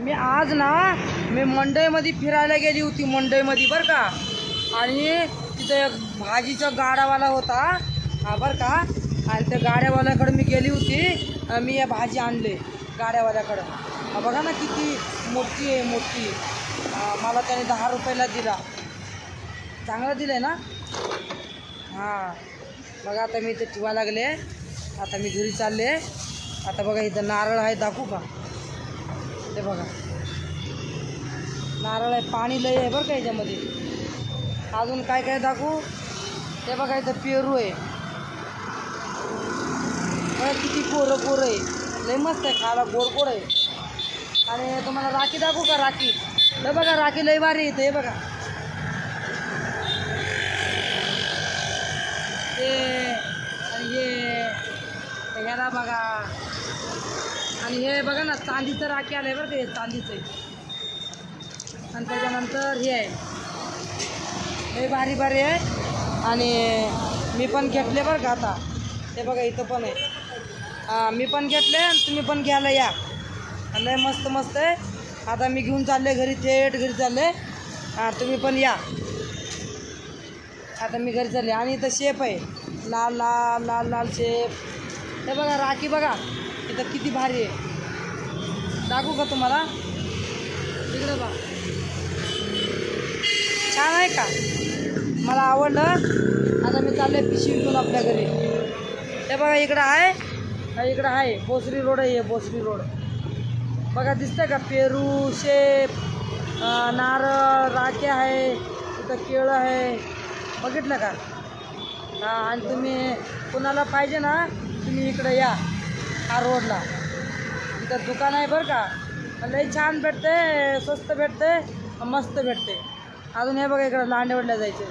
मी आज ना मंडईमध्ये फिरायला गेली होती, मंडईमध्ये बरं का. आणि तिथं एक भाजीचा गाडावाला होता बरं का. आणि त्या गाड्यावाल्याकडे मी गेली होती. मी या भाजी आणले गाड्यावाल्याकडं. बघा ना किती मोठी आहे, मोठी. मला त्याने 10 रुपयाला दिला. चांगलं दिलं आहे ना. हां बघा आता मी इथे ठेवा लागले. आता मी घरी चालले. आता बघा इथं नारळ आहे, दाखवू का. ते बघा नारळ आहे, पाणी लय आहे बरं का याच्यामध्ये. अजून काय काय दाखवू. ते बघा इथं पेरू आहे. बघा किती पोरं आहे. लय मस्त आहे, खायला गोड आहे. आणि तुम्हाला राखी दाखवू का. राखी हे बघा, राखी लय भारी येते. हे बघा ते. आणि हे ह्याला बघा. आणि हे बघा ना चांदीचं राखी आलं आहे बरं का. हे चांदीचं आहे. आणि त्याच्यानंतर हे आहे, हे भारी भारी आहे. आणि मी पण घेतले बरं का. आता ते बघा इथं पण आहे. मी पण घेतले आणि तुम्ही पण घ्यायला या. लय मस्त मस्त आहे. आता मी घेऊन चालले घरी, थेट घरी चालले. तुम्ही पण या. आता मी घरी चालले. आणि इथं शेप आहे, लाल लाल लाल लाल शेप. हे बघा राखी बघा इथं किती भारी आहे. दाखवू का तुम्हाला. इकडे बघा छान आहे का. मला आवडलं. आता मी चालले पिशवी घेऊन आपल्या घरी. हे बघा इकडं आहे, इकडं आहे भोसरी रोड आहे. भोसरी रोड बघा दिसतंय का. पेरू, शेप, नारळ, राखे आहे. इथं केळं आहे, बघितलं का. आणि तुम्ही कुणाला पाहिजे ना, तुम्ही इकडं या हा रोडला. इथं दुकान आहे बरं का. लई छान भेटते, स्वस्त भेटते, मस्त भेटते. अजून हे बघा इकडं लांडेवाडीला जायचं.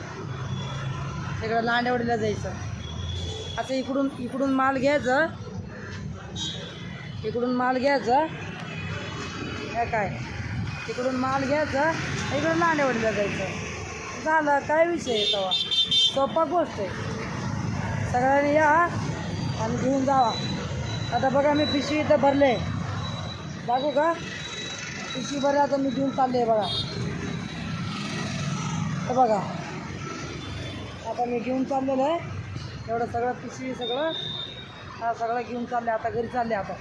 इकडं लांडेवाडीला जायचं. असं इकडून माल घ्यायचं. इकडून माल घ्यायचं. हे काय इकडून माल घ्यायचं, इकडून लांडेवाडीला जायचं. झालं काय विषय आहे. तेव्हा सोपा गोष्ट आहे. सगळ्यांनी या आणि घेऊन जावा. आता बघा मी पिशवी इथं भरले. दाखवू का. पिशवी भरले. आता मी घेऊन चालले बघा. तर बघा आता मी घेऊन चाललेलं आहे. एवढं सगळं पिशवी सगळं घेऊन चालले. आता घरी चालले. आता